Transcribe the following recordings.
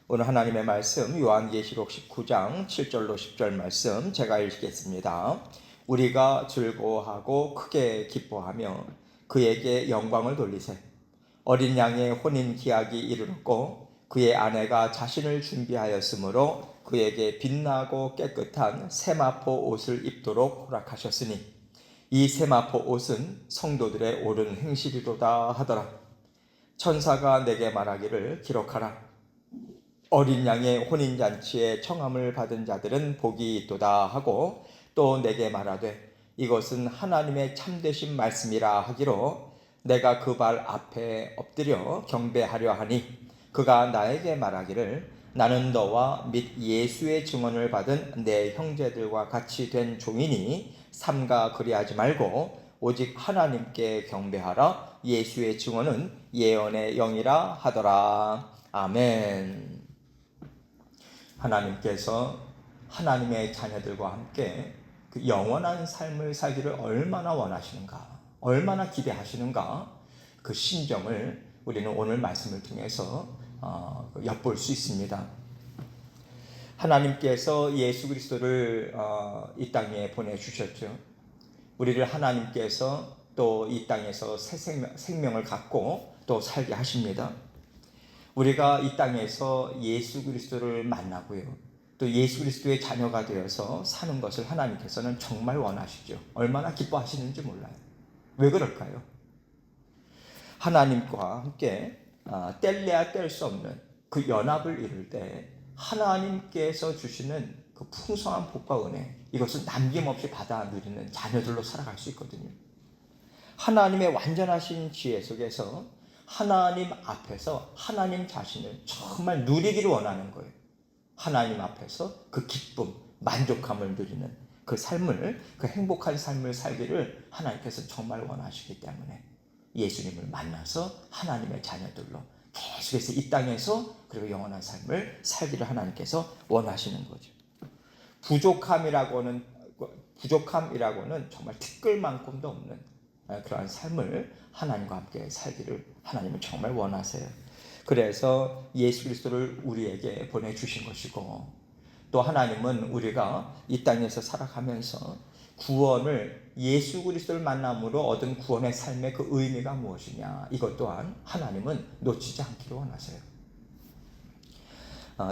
오늘 하나님의 말씀 요한계시록 19장 7절로 10절 말씀 제가 읽겠습니다. 우리가 즐거워하고 크게 기뻐하며 그에게 영광을 돌리세. 어린 양의 혼인 기약이 이르렀고 그의 아내가 자신을 준비하였으므로 그에게 빛나고 깨끗한 세마포 옷을 입도록 허락하셨으니 이 세마포 옷은 성도들의 옳은 행실이로다 하더라. 천사가 내게 말하기를 기록하라. 어린 양의 혼인잔치에 청함을 받은 자들은 복이 있도다 하고 또 내게 말하되 이것은 하나님의 참되신 말씀이라 하기로 내가 그 발 앞에 엎드려 경배하려 하니 그가 나에게 말하기를 나는 너와 및 예수의 증언을 받은 내 형제들과 같이 된 종이니 삼가 그리하지 말고 오직 하나님께 경배하라. 예수의 증언은 예언의 영이라 하더라. 아멘. 하나님께서 하나님의 자녀들과 함께 그 영원한 삶을 살기를 얼마나 원하시는가, 얼마나 기대하시는가, 그 심정을 우리는 오늘 말씀을 통해서 엿볼 수 있습니다. 하나님께서 예수 그리스도를 이 땅에 보내주셨죠. 우리를 하나님께서 또 이 땅에서 새 생명을 갖고 또 살게 하십니다. 우리가 이 땅에서 예수 그리스도를 만나고요. 또 예수 그리스도의 자녀가 되어서 사는 것을 하나님께서는 정말 원하시죠. 얼마나 기뻐하시는지 몰라요. 왜 그럴까요? 하나님과 함께 뗄래야 뗄 수 없는 그 연합을 이룰 때 하나님께서 주시는 그 풍성한 복과 은혜, 이것을 남김없이 받아 누리는 자녀들로 살아갈 수 있거든요. 하나님의 완전하신 지혜 속에서 하나님 앞에서 하나님 자신을 정말 누리기를 원하는 거예요. 하나님 앞에서 그 기쁨, 만족함을 누리는 그 삶을, 그 행복한 삶을 살기를 하나님께서 정말 원하시기 때문에 예수님을 만나서 하나님의 자녀들로 계속해서 이 땅에서 그리고 영원한 삶을 살기를 하나님께서 원하시는 거죠. 부족함이라고는 정말 티끌만큼도 없는 그러한 삶을 하나님과 함께 살기를 하나님은 정말 원하세요. 그래서 예수 그리스도를 우리에게 보내주신 것이고, 또 하나님은 우리가 이 땅에서 살아가면서 구원을 예수 그리스도를 만남으로 얻은 구원의 삶의 그 의미가 무엇이냐, 이것 또한 하나님은 놓치지 않기를 원하세요.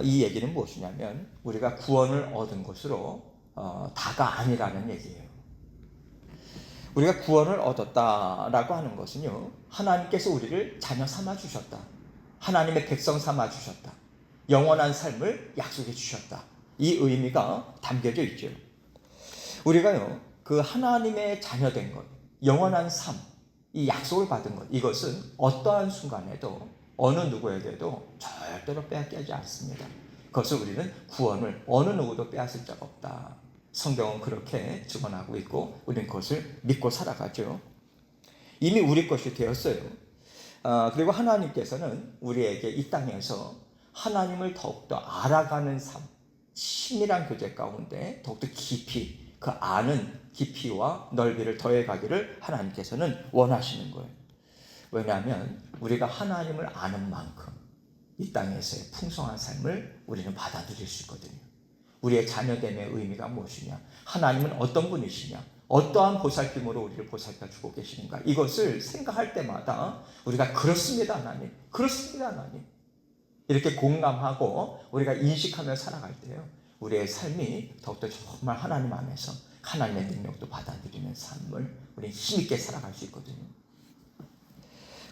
이 얘기는 무엇이냐면 우리가 구원을 얻은 것으로 다가 아니라는 얘기예요. 우리가 구원을 얻었다라고 하는 것은요, 하나님께서 우리를 자녀 삼아 주셨다, 하나님의 백성 삼아 주셨다, 영원한 삶을 약속해 주셨다, 이 의미가 담겨져 있죠. 우리가요, 그 하나님의 자녀된 것, 영원한 삶, 이 약속을 받은 것, 이것은 어떠한 순간에도 어느 누구에게도 절대로 빼앗기지 않습니다. 그것을 우리는 구원을 어느 누구도 빼앗을 자가 없다, 성경은 그렇게 증언하고 있고 우리는 그것을 믿고 살아가죠. 이미 우리 것이 되었어요. 그리고 하나님께서는 우리에게 이 땅에서 하나님을 더욱더 알아가는 삶, 친밀한 교제 가운데 더욱더 깊이 그 아는 깊이와 넓이를 더해가기를 하나님께서는 원하시는 거예요. 왜냐하면 우리가 하나님을 아는 만큼 이 땅에서의 풍성한 삶을 우리는 받아들일 수 있거든요. 우리의 자녀됨의 의미가 무엇이냐, 하나님은 어떤 분이시냐, 어떠한 보살핌으로 우리를 보살펴주고 계시는가, 이것을 생각할 때마다 우리가 그렇습니다 하나님, 그렇습니다 하나님, 이렇게 공감하고 우리가 인식하며 살아갈 때요, 우리의 삶이 더욱더 정말 하나님 안에서 하나님의 능력도 받아들이는 삶을 우리는 힘있게 살아갈 수 있거든요.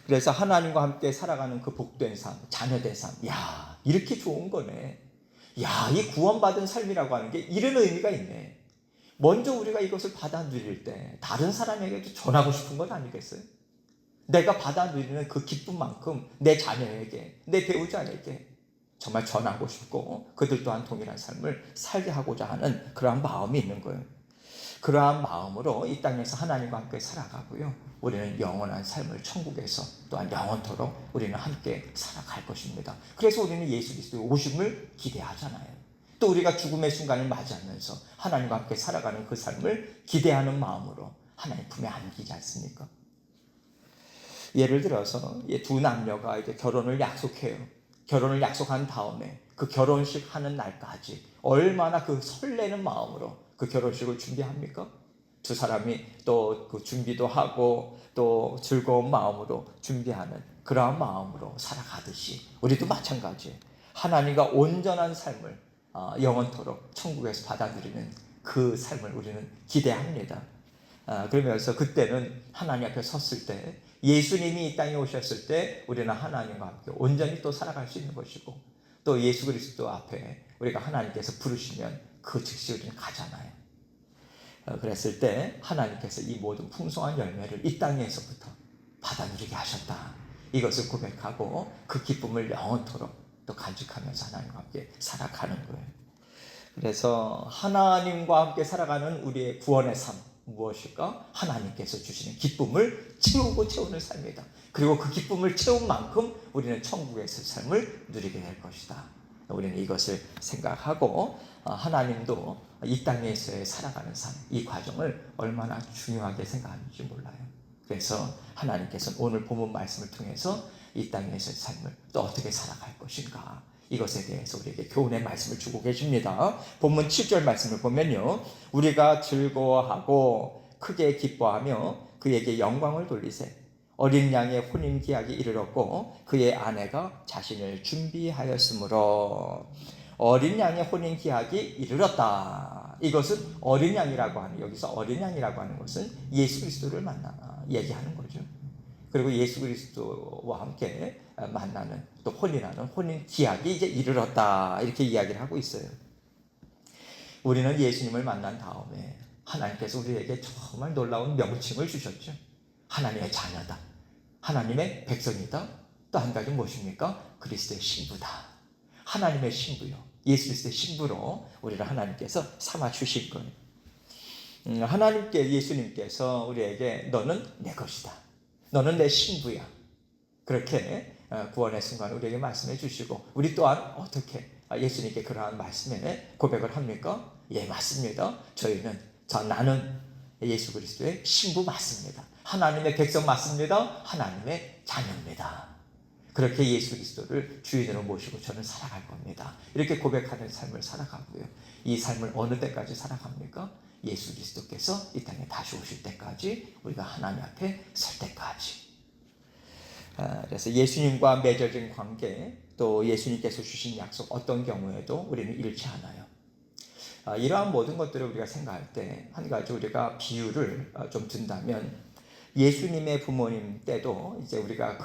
그래서 하나님과 함께 살아가는 그 복된 삶, 자녀된 삶, 야, 이렇게 좋은 거네. 야, 이 구원받은 삶이라고 하는 게 이런 의미가 있네. 먼저 우리가 이것을 받아 누릴 때 다른 사람에게도 전하고 싶은 것 아니겠어요? 내가 받아 누리는 그 기쁨만큼 내 자녀에게, 내 배우자에게 정말 전하고 싶고 그들 또한 동일한 삶을 살게 하고자 하는 그러한 마음이 있는 거예요. 그러한 마음으로 이 땅에서 하나님과 함께 살아가고요, 우리는 영원한 삶을 천국에서 또한 영원토록 우리는 함께 살아갈 것입니다. 그래서 우리는 예수 그리스도의 오심을 기대하잖아요. 또 우리가 죽음의 순간을 맞이하면서 하나님과 함께 살아가는 그 삶을 기대하는 마음으로 하나님 품에 안기지 않습니까? 예를 들어서 두 남녀가 이제 결혼을 약속해요. 결혼을 약속한 다음에 그 결혼식 하는 날까지 얼마나 그 설레는 마음으로 그 결혼식을 준비합니까? 두 사람이 또 그 준비도 하고 또 즐거운 마음으로 준비하는 그러한 마음으로 살아가듯이 우리도 마찬가지예요. 하나님과 온전한 삶을 영원토록 천국에서 받아 누리는 그 삶을 우리는 기대합니다. 그러면서 그때는 하나님 앞에 섰을 때 예수님이 이 땅에 오셨을 때 우리는 하나님과 함께 온전히 또 살아갈 수 있는 것이고 또 예수 그리스도 앞에 우리가 하나님께서 부르시면 그 즉시 우리는 가잖아요. 그랬을 때 하나님께서 이 모든 풍성한 열매를 이 땅에서부터 받아 누리게 하셨다. 이것을 고백하고 그 기쁨을 영원토록 또 간직하면서 하나님과 함께 살아가는 거예요. 그래서 하나님과 함께 살아가는 우리의 구원의 삶 무엇일까? 하나님께서 주시는 기쁨을 채우고 채우는 삶이다. 그리고 그 기쁨을 채운 만큼 우리는 천국에서 삶을 누리게 될 것이다. 우리는 이것을 생각하고 하나님도 이 땅에서의 살아가는 삶, 이 과정을 얼마나 중요하게 생각하는지 몰라요. 그래서 하나님께서는 오늘 본문 말씀을 통해서 이 땅에서의 삶을 또 어떻게 살아갈 것인가, 이것에 대해서 우리에게 교훈의 말씀을 주고 계십니다. 본문 7절 말씀을 보면요, 우리가 즐거워하고 크게 기뻐하며 그에게 영광을 돌리세. 어린 양의 혼인 기약이 이르렀고 그의 아내가 자신을 준비하였으므로. 어린 양의 혼인 기약이 이르렀다. 이것은 어린 양이라고 하는, 여기서 어린 양이라고 하는 것은 예수 그리스도를 얘기하는 거죠. 그리고 예수 그리스도와 함께 만나는, 또 혼인하는 혼인 기약이 이제 이르렀다, 이렇게 이야기를 하고 있어요. 우리는 예수님을 만난 다음에 하나님께서 우리에게 정말 놀라운 명칭을 주셨죠. 하나님의 자녀다, 하나님의 백성이다. 또 한 가지 무엇입니까? 그리스도의 신부다. 하나님의 신부요, 예수 그리스도의 신부로 우리를 하나님께서 삼아 주실 거예요. 예수님께서 우리에게 너는 내 것이다, 너는 내 신부야, 그렇게 구원의 순간 우리에게 말씀해 주시고, 우리 또한 어떻게 예수님께 그러한 말씀에 고백을 합니까? 예, 맞습니다. 나는 예수 그리스도의 신부 맞습니다. 하나님의 백성 맞습니다. 하나님의 자녀입니다. 그렇게 예수 그리스도를 주인으로 모시고 저는 살아갈 겁니다. 이렇게 고백하는 삶을 살아가고요. 이 삶을 어느 때까지 살아갑니까? 예수 그리스도께서 이 땅에 다시 오실 때까지, 우리가 하나님 앞에 설 때까지. 그래서 예수님과 맺어진 관계, 또 예수님께서 주신 약속, 어떤 경우에도 우리는 잃지 않아요. 이러한 모든 것들을 우리가 생각할 때 한 가지 우리가 비유를 좀 든다면, 예수님의 부모님 때도 이제 우리가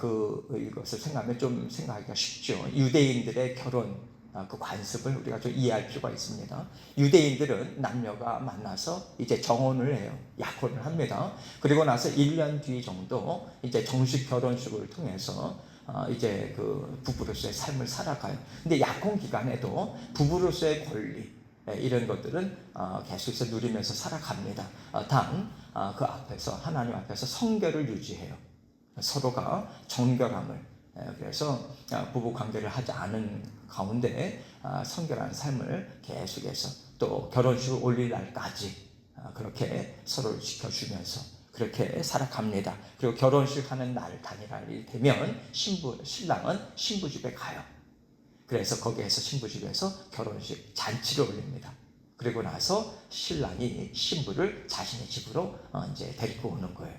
이것을 생각하면 좀 생각하기가 쉽죠. 유대인들의 결혼 그 관습을 우리가 좀 이해할 필요가 있습니다. 유대인들은 남녀가 만나서 이제 정혼을 해요. 약혼을 합니다. 그리고 나서 1년 뒤 정도 이제 정식 결혼식을 통해서 이제 그 부부로서의 삶을 살아가요. 근데 약혼 기간에도 부부로서의 권리, 이런 것들은 계속해서 누리면서 살아갑니다. 그 앞에서, 하나님 앞에서 성결을 유지해요. 서로가 정결함을, 그래서 부부 관계를 하지 않은 가운데 성결한 삶을 계속해서 또 결혼식을 올릴 날까지 그렇게 서로를 지켜주면서 그렇게 살아갑니다. 그리고 결혼식 하는 날, 단일날이 되면 신랑은 신부 집에 가요. 그래서 거기에서 신부 집에서 결혼식 잔치를 올립니다. 그리고 나서 신랑이 신부를 자신의 집으로 이제 데리고 오는 거예요.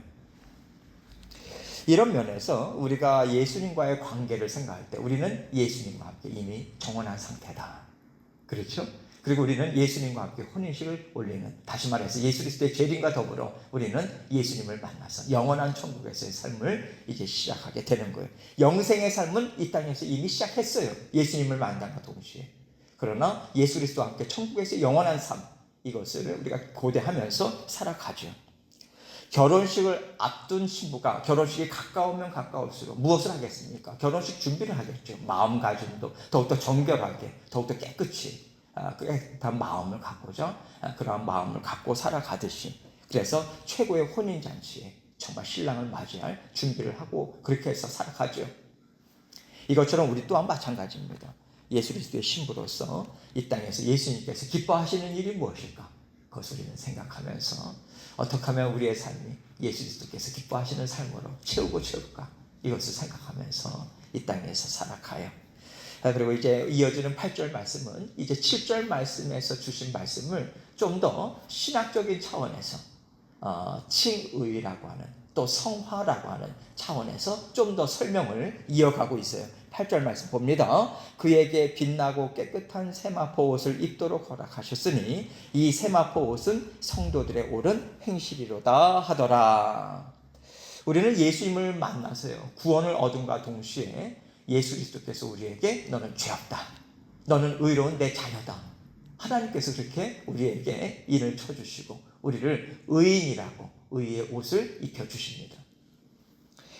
이런 면에서 우리가 예수님과의 관계를 생각할 때 우리는 예수님과 함께 이미 정혼한 상태다. 그렇죠? 그리고 우리는 예수님과 함께 혼인식을 올리는, 다시 말해서 예수 그리스도의 재림과 더불어 우리는 예수님을 만나서 영원한 천국에서의 삶을 이제 시작하게 되는 거예요. 영생의 삶은 이 땅에서 이미 시작했어요. 예수님을 만남과 동시에. 그러나 예수 그리스도와 함께 천국에서의 영원한 삶, 이것을 우리가 고대하면서 살아가죠. 결혼식을 앞둔 신부가 결혼식이 가까우면 가까울수록 무엇을 하겠습니까? 결혼식 준비를 하겠죠. 마음가짐도 더욱더 정결하게, 더욱더 깨끗이, 깨끗한 마음을 갖고자, 그러한 마음을 갖고 살아가듯이, 그래서 최고의 혼인잔치에 정말 신랑을 맞이할 준비를 하고 그렇게 해서 살아가죠. 이것처럼 우리 또한 마찬가지입니다. 예수 그리스도의 신부로서 이 땅에서 예수님께서 기뻐하시는 일이 무엇일까? 그것을 우리는 생각하면서 어떻게 하면 우리의 삶이 예수 그리스도께서 기뻐하시는 삶으로 채울까? 이것을 생각하면서 이 땅에서 살아가요. 그리고 이제 이어지는 8절 말씀은 이제 7절 말씀에서 주신 말씀을 좀 더 신학적인 차원에서 칭의라고 하는, 또 성화라고 하는 차원에서 좀 더 설명을 이어가고 있어요. 8절 말씀 봅니다. 그에게 빛나고 깨끗한 세마포 옷을 입도록 허락하셨으니 이 세마포 옷은 성도들의 옳은 행실이로다 하더라. 우리는 예수님을 만나서요, 구원을 얻음과 동시에 예수 그리스도께서 우리에게 너는 죄 없다, 너는 의로운 내 자녀다, 하나님께서 그렇게 우리에게 인을 쳐주시고 우리를 의인이라고 의의 옷을 입혀주십니다.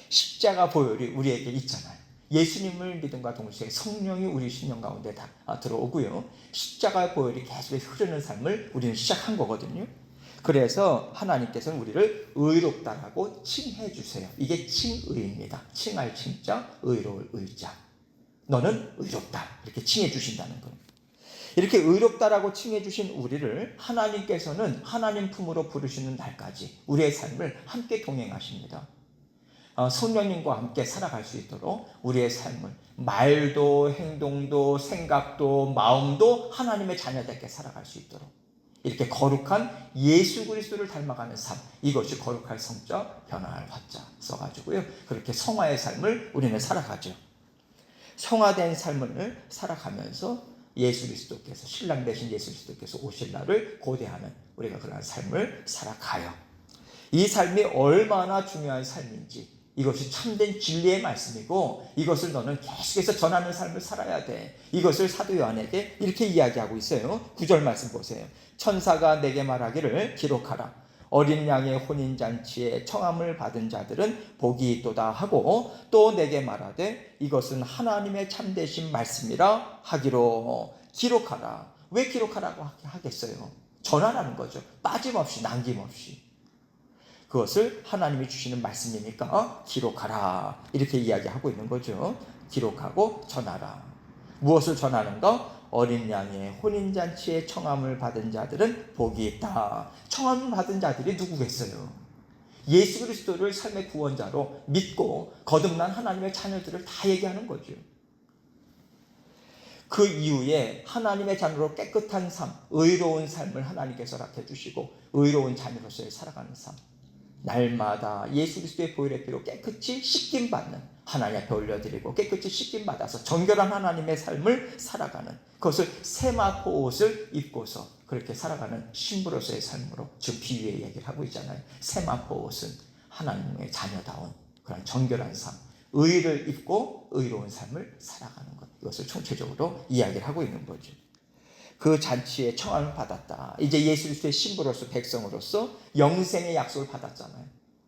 십자가 보혈이 우리에게 있잖아요. 예수님을 믿음과 동시에 성령이 우리 심령 가운데 다 들어오고요, 십자가 보혈이 계속 흐르는 삶을 우리는 시작한 거거든요. 그래서 하나님께서는 우리를 의롭다라고 칭해 주세요. 이게 칭의입니다. 칭할 칭자, 의로울 의자. 너는 의롭다, 이렇게 칭해 주신다는 거예요. 이렇게 의롭다라고 칭해 주신 우리를 하나님께서는 하나님 품으로 부르시는 날까지 우리의 삶을 함께 동행하십니다. 성령님과 함께 살아갈 수 있도록 우리의 삶을, 말도 행동도 생각도 마음도 하나님의 자녀답게 살아갈 수 있도록 이렇게 거룩한 예수 그리스도를 닮아가는 삶, 이것이 거룩할 성자 변화할 화자 써가지고요, 그렇게 성화의 삶을 우리는 살아가죠. 성화된 삶을 살아가면서 예수 그리스도께서, 신랑 되신 예수 그리스도께서 오실 날을 고대하는 우리가 그러한 삶을 살아가요. 이 삶이 얼마나 중요한 삶인지, 이것이 참된 진리의 말씀이고 이것을 너는 계속해서 전하는 삶을 살아야 돼. 이것을 사도 요한에게 이렇게 이야기하고 있어요. 9절 말씀 보세요. 천사가 내게 말하기를 기록하라. 어린 양의 혼인잔치에 청함을 받은 자들은 복이 있도다 하고, 또 내게 말하되 이것은 하나님의 참되신 말씀이라 하기로. 기록하라. 왜 기록하라고 하겠어요? 전하라는 거죠. 빠짐없이, 남김없이. 그것을 하나님이 주시는 말씀이니까 기록하라, 이렇게 이야기하고 있는 거죠. 기록하고 전하라. 무엇을 전하는가? 어린 양의 혼인잔치에 청함을 받은 자들은 복이 있다. 청함을 받은 자들이 누구겠어요? 예수 그리스도를 삶의 구원자로 믿고 거듭난 하나님의 자녀들을 다 얘기하는 거죠. 그 이후에 하나님의 자녀로 깨끗한 삶, 의로운 삶을 하나님께서 허락해 주시고 의로운 자녀로서의 살아가는 삶, 날마다 예수 그리스도의 보혈의 피로 깨끗이 씻김 받는, 하나님 앞에 올려드리고 깨끗이 씻김 받아서 정결한 하나님의 삶을 살아가는, 그것을 세마포 옷을 입고서 그렇게 살아가는 신부로서의 삶으로 지금 비유의 얘기를 하고 있잖아요. 세마포 옷은 하나님의 자녀다운 그런 정결한 삶, 의를 입고 의로운 삶을 살아가는 것, 이것을 총체적으로 이야기를 하고 있는 거죠. 그 잔치에 청함을 받았다. 이제 예수 그리스도의 신부로서, 백성으로서 영생의 약속을 받았잖아요.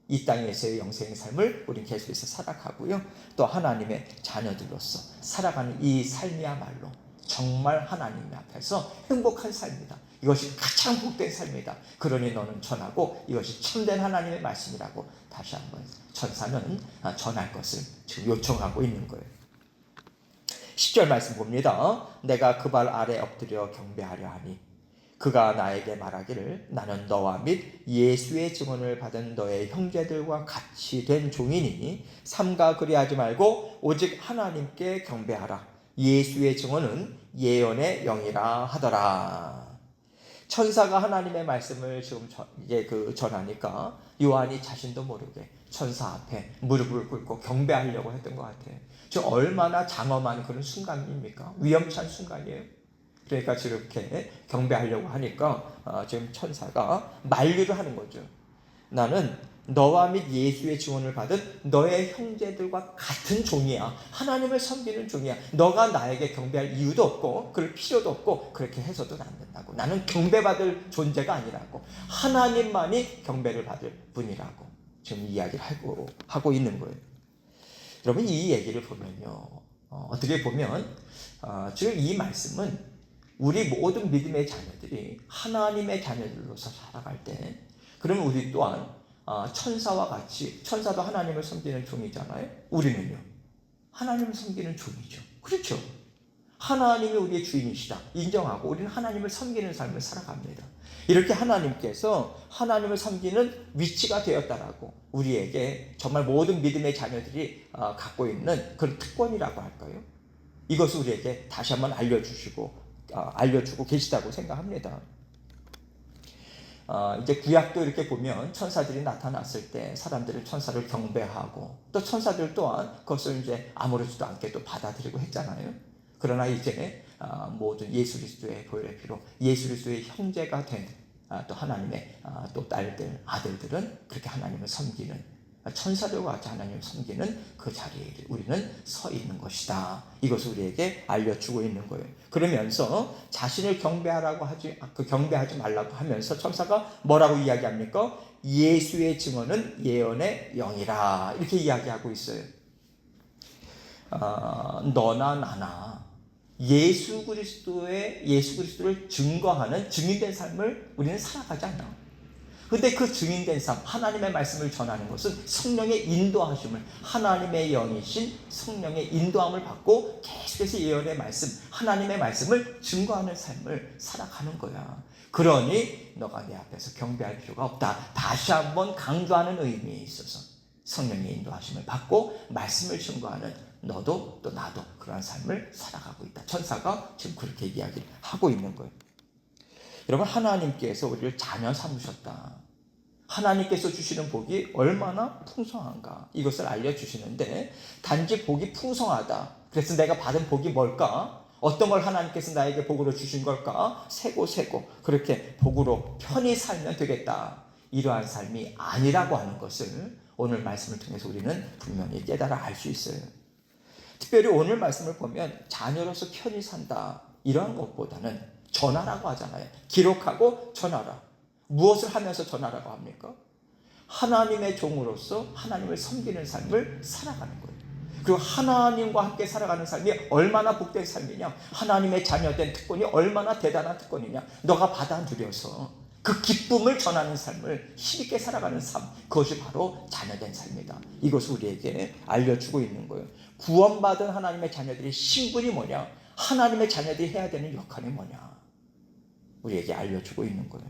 이 땅에서의 영생의 삶을 우리는 계속해서 살아가고요, 또 하나님의 자녀들로서 살아가는 이 삶이야말로 정말 하나님 앞에서 행복한 삶이다. 이것이 가장 복된 삶이다. 그러니 너는 전하고 이것이 참된 하나님의 말씀이라고 다시 한번 천사는 전할 것을 지금 요청하고 있는 거예요. 10절 말씀 봅니다. 내가 그 발 아래 엎드려 경배하려 하니 그가 나에게 말하기를 나는 너와 및 예수의 증언을 받은 너의 형제들과 같이 된 종이니 삼가 그리하지 말고 오직 하나님께 경배하라. 예수의 증언은 예언의 영이라 하더라. 천사가 하나님의 말씀을 지금 전하니까 요한이 자신도 모르게 천사 앞에 무릎을 꿇고 경배하려고 했던 것 같아요. 저 얼마나 장엄한 그런 순간입니까? 위험찬 순간이에요. 그러니까 저렇게 경배하려고 하니까 지금 천사가 만류를 하는 거죠. 나는 너와 및 예수의 증언을 받은 너의 형제들과 같은 종이야. 하나님을 섬기는 종이야. 너가 나에게 경배할 이유도 없고 그럴 필요도 없고 그렇게 해서도 안 된다고. 나는 경배받을 존재가 아니라고. 하나님만이 경배를 받을 분이라고 지금 이야기를 하고 있는 거예요. 여러분, 이 얘기를 보면요, 어떻게 보면 지금 이 말씀은 우리 모든 믿음의 자녀들이 하나님의 자녀들로서 살아갈 때, 그러면 우리 또한 천사와 같이, 천사도 하나님을 섬기는 종이잖아요. 우리는요, 하나님을 섬기는 종이죠. 그렇죠? 하나님이 우리의 주인이시다 인정하고 우리는 하나님을 섬기는 삶을 살아갑니다. 이렇게 하나님께서 하나님을 섬기는 위치가 되었다라고 우리에게 정말 모든 믿음의 자녀들이 갖고 있는 그런 특권이라고 할까요? 이것을 우리에게 다시 한번 알려주고 계시다고 생각합니다. 이제 구약도 이렇게 보면 천사들이 나타났을 때 사람들은 천사를 경배하고 또 천사들 또한 그것을 이제 아무렇지도 않게 또 받아들이고 했잖아요. 그러나 이제 모든 예수 그리스도의 보혈의 피로 예수 그리스도의 형제가 된 또 하나님의 또 딸들, 아들들은 그렇게 하나님을 섬기는 천사들과 같이 하나님을 섬기는 그 자리에 우리는 서 있는 것이다. 이것을 우리에게 알려주고 있는 거예요. 그러면서 자신을 경배하지 말라고 하면서 천사가 뭐라고 이야기합니까? 예수의 증언은 예언의 영이라 이렇게 이야기하고 있어요. 너나 나나 예수 그리스도를 증거하는 증인된 삶을 우리는 살아가지 않나. 근데 그 증인된 삶, 하나님의 말씀을 전하는 것은 성령의 인도하심을, 하나님의 영이신 성령의 인도함을 받고 계속해서 예언의 말씀, 하나님의 말씀을 증거하는 삶을 살아가는 거야. 그러니 너가 내 앞에서 경배할 필요가 없다. 다시 한번 강조하는 의미에 있어서 성령의 인도하심을 받고 말씀을 증거하는 너도 또 나도 그러한 삶을 살아가고 있다. 천사가 지금 그렇게 이야기를 하고 있는 거예요. 여러분, 하나님께서 우리를 자녀 삼으셨다. 하나님께서 주시는 복이 얼마나 풍성한가 이것을 알려주시는데, 단지 복이 풍성하다, 그래서 내가 받은 복이 뭘까? 어떤 걸 하나님께서 나에게 복으로 주신 걸까? 세고 그렇게 복으로 편히 살면 되겠다, 이러한 삶이 아니라고 하는 것을 오늘 말씀을 통해서 우리는 분명히 깨달아 알 수 있어요. 특별히 오늘 말씀을 보면 자녀로서 편히 산다 이러한 것보다는 전하라고 하잖아요. 기록하고 전하라. 무엇을 하면서 전하라고 합니까? 하나님의 종으로서 하나님을 섬기는 삶을 살아가는 거예요. 그리고 하나님과 함께 살아가는 삶이 얼마나 복된 삶이냐, 하나님의 자녀된 특권이 얼마나 대단한 특권이냐, 너가 받아 누려서 그 기쁨을 전하는 삶을 힘있게 살아가는 삶, 그것이 바로 자녀된 삶이다. 이것을 우리에게 알려주고 있는 거예요. 구원받은 하나님의 자녀들의 신분이 뭐냐, 하나님의 자녀들이 해야 되는 역할이 뭐냐, 우리에게 알려주고 있는 거예요.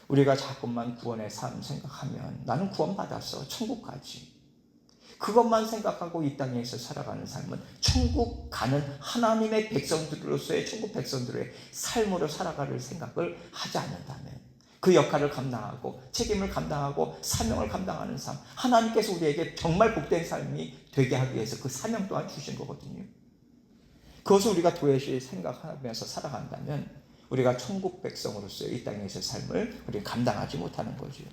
우리가 자꾸만 구원의 삶 생각하면 나는 구원받았어, 천국 가지, 그것만 생각하고 이 땅에서 살아가는 삶은 천국 가는 하나님의 백성들로서의, 천국 백성들의 삶으로 살아갈 생각을 하지 않는다면, 그 역할을 감당하고 책임을 감당하고 사명을 감당하는 삶, 하나님께서 우리에게 정말 복된 삶이 되게 하기 위해서 그 사명 또한 주신 거거든요. 그것을 우리가 도외시 생각하면서 살아간다면 우리가 천국 백성으로서의 이 땅에서의 삶을 우리가 감당하지 못하는 거죠.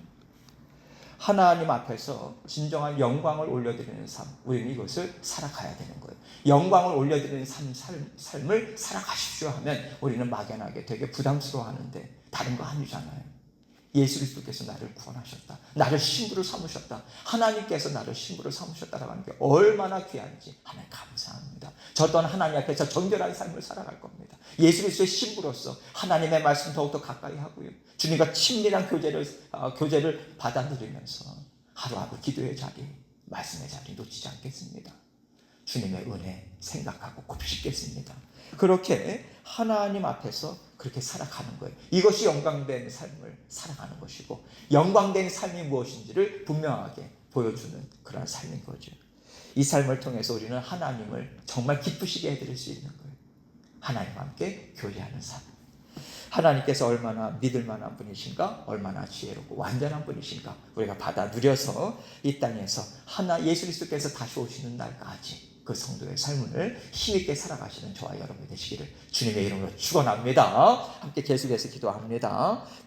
하나님 앞에서 진정한 영광을 올려드리는 삶, 우리는 이것을 살아가야 되는 거예요. 영광을 올려드리는 삶을 살아가십시오 하면 우리는 막연하게 되게 부담스러워하는데 다른 거 아니잖아요. 예수 그리스도께서 나를 구원하셨다, 나를 신부로 삼으셨다, 하나님께서 나를 신부로 삼으셨다라고 하는 게 얼마나 귀한지 하나님 감사합니다. 저 또한 하나님 앞에서 정결한 삶을 살아갈 겁니다. 예수 그리스도의 신부로서 하나님의 말씀 더욱더 가까이 하고요, 주님과 친밀한 교제를 받아들이면서 하루하루 기도의 자리, 말씀의 자리 놓치지 않겠습니다. 주님의 은혜 생각하고 곱씹겠습니다. 그렇게 하나님 앞에서 그렇게 살아가는 거예요. 이것이 영광된 삶을 살아가는 것이고, 영광된 삶이 무엇인지를 분명하게 보여주는 그런 삶인 거죠. 이 삶을 통해서 우리는 하나님을 정말 기쁘시게 해드릴 수 있는 거예요. 하나님과 함께 교제하는 삶. 하나님께서 얼마나 믿을 만한 분이신가, 얼마나 지혜롭고 완전한 분이신가 우리가 받아 누려서 이 땅에서 예수 그리스도께서 다시 오시는 날까지 그 성도의 삶을 힘있게 살아가시는 저와 여러분이 되시기를 주님의 이름으로 축원합니다. 함께 계속해서 기도합니다.